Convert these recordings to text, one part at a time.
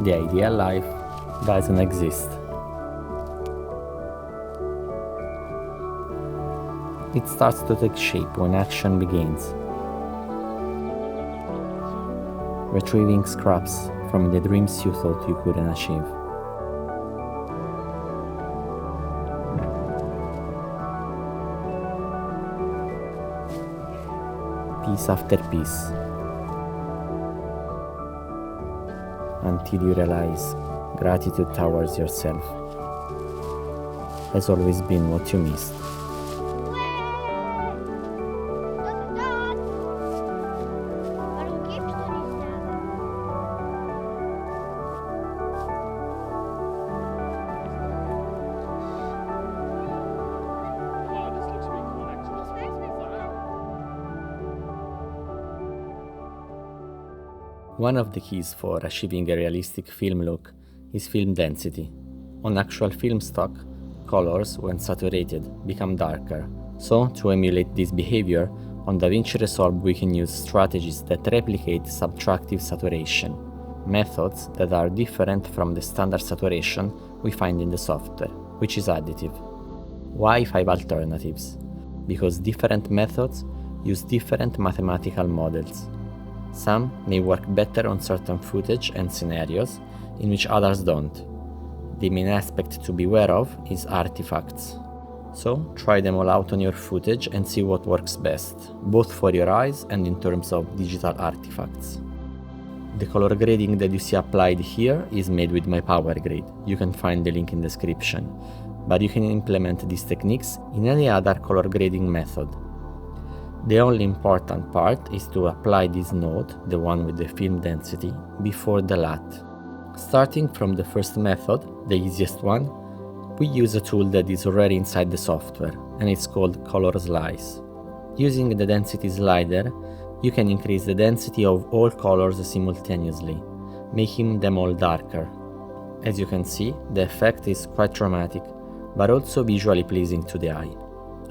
The ideal life doesn't exist. It starts to take shape when action begins. Retrieving scraps from the dreams you thought you couldn't achieve. Piece after piece, until you realize gratitude towards yourself has always been what you missed. One of the keys for achieving a realistic film look is film density. On actual film stock, colors, when saturated, become darker. So, to emulate this behavior, on DaVinci Resolve we can use strategies that replicate subtractive saturation, methods that are different from the standard saturation we find in the software, which is additive. Why 5 alternatives? Because different methods use different mathematical models. Some may work better on certain footage and scenarios, in which others don't. The main aspect to be aware of is artifacts. So, try them all out on your footage and see what works best, both for your eyes and in terms of digital artifacts. The color grading that you see applied here is made with my power grade. You can find the link in the description, but you can implement these techniques in any other color grading method. The only important part is to apply this node, the one with the film density, before the LUT. Starting from the first method, the easiest one, we use a tool that is already inside the software, and it's called ColorSlice. Using the density slider, you can increase the density of all colors simultaneously, making them all darker. As you can see, the effect is quite dramatic, but also visually pleasing to the eye.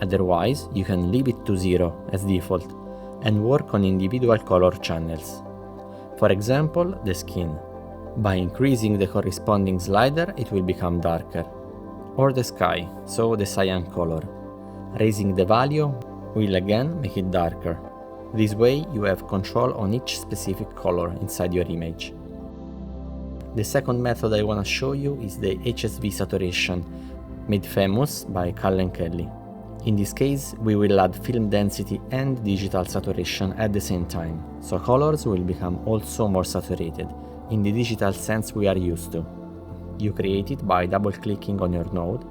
Otherwise, you can leave it to 0 as default and work on individual color channels. For example, the skin. By increasing the corresponding slider, it will become darker. Or the sky, so the cyan color. Raising the value will again make it darker. This way, you have control on each specific color inside your image. The second method I want to show you is the HSV Saturation, made famous by Cullen Kelly. In this case, we will add film density and digital saturation at the same time, so colors will become also more saturated, in the digital sense we are used to. You create it by double-clicking on your node,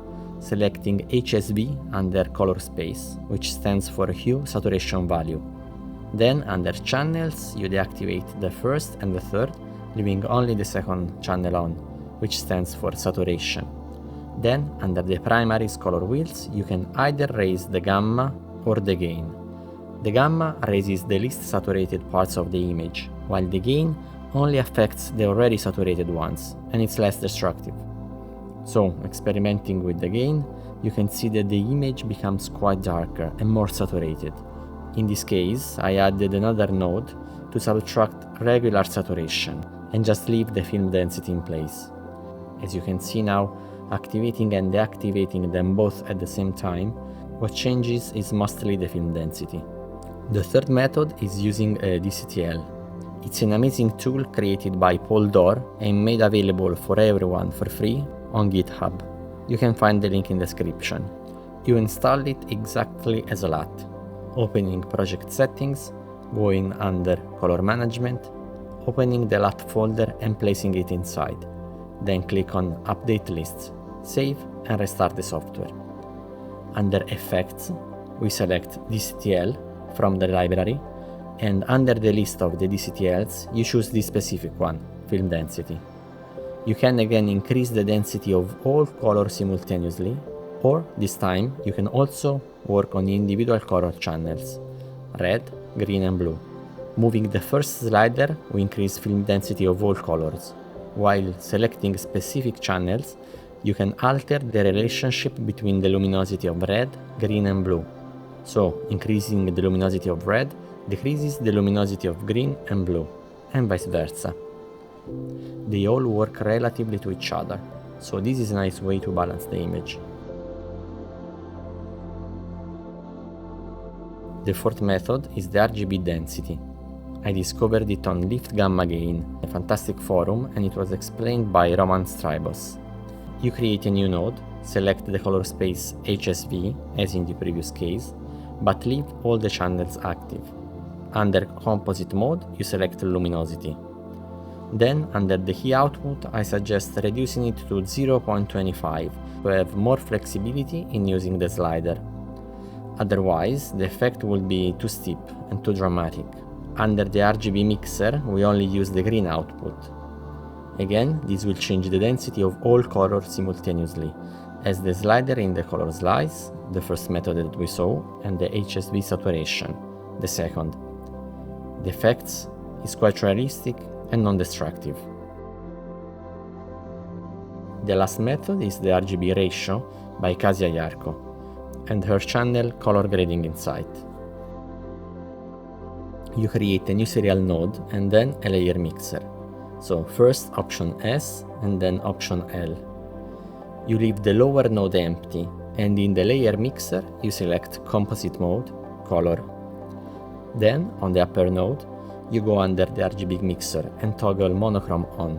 selecting HSV under color space, which stands for hue saturation value. Then, under channels, you deactivate the first and the third, leaving only the second channel on, which stands for saturation. Then, under the primaries color wheels, you can either raise the gamma or the gain. The gamma raises the least saturated parts of the image, while the gain only affects the already saturated ones, and it's less destructive. So, experimenting with the gain, you can see that the image becomes quite darker and more saturated. In this case, I added another node to subtract regular saturation and just leave the film density in place. As you can see now, activating and deactivating them both at the same time, what changes is mostly the film density. The third method is using a DCTL. It's an amazing tool created by Paul Dorr and made available for everyone for free on GitHub. You can find the link in the description. You install it exactly as a LUT, opening project settings, going under color management, opening the LUT folder and placing it inside. Then click on update lists, save and restart the software. Under effects, we select DCTL from the library, and under the list of the DCTLs, you choose the specific one, film density. You can again increase the density of all colors simultaneously, or this time you can also work on the individual color channels, red, green and blue. Moving the first slider, we increase film density of all colors. While selecting specific channels, you can alter the relationship between the luminosity of red, green and blue. So, increasing the luminosity of red decreases the luminosity of green and blue, and vice versa. They all work relatively to each other, so this is a nice way to balance the image. The fourth method is the RGB Density. I discovered it on Lift Gamma Gain, a fantastic forum, and it was explained by Roman Stribos. You create a new node, select the color space HSV, as in the previous case, but leave all the channels active. Under Composite mode, you select Luminosity. Then, under the key output, I suggest reducing it to 0.25 to have more flexibility in using the slider. Otherwise, the effect will be too steep and too dramatic. Under the RGB mixer, we only use the green output. Again, this will change the density of all colors simultaneously, as the slider in the ColorSlice, the first method that we saw, and the HSV Saturation, the second. The effects is quite realistic and non-destructive. The last method is the RGB Ratio by Kasia Jarko, and her channel Color Grading Insight. You create a new serial node and then a layer mixer. So first option S and then option L. You leave the lower node empty, and in the layer mixer you select Composite mode, Color. Then on the upper node you go under the RGB mixer and toggle monochrome on.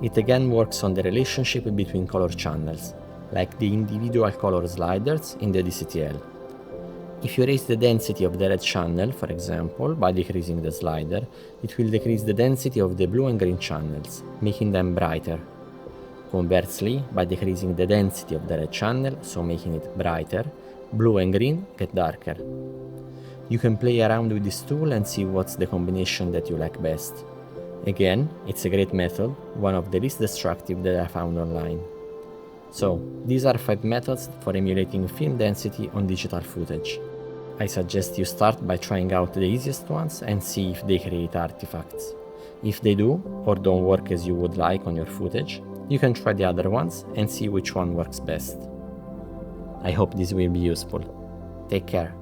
It again works on the relationship between color channels, like the individual color sliders in the DCTL. If you raise the density of the red channel, for example, by decreasing the slider, it will decrease the density of the blue and green channels, making them brighter. Conversely, by decreasing the density of the red channel, so making it brighter, blue and green get darker. You can play around with this tool and see what's the combination that you like best. Again, it's a great method, one of the least destructive that I found online. So, these are 5 methods for emulating film density on digital footage. I suggest you start by trying out the easiest ones and see if they create artifacts. If they do, or don't work as you would like on your footage, you can try the other ones and see which one works best. I hope this will be useful. Take care.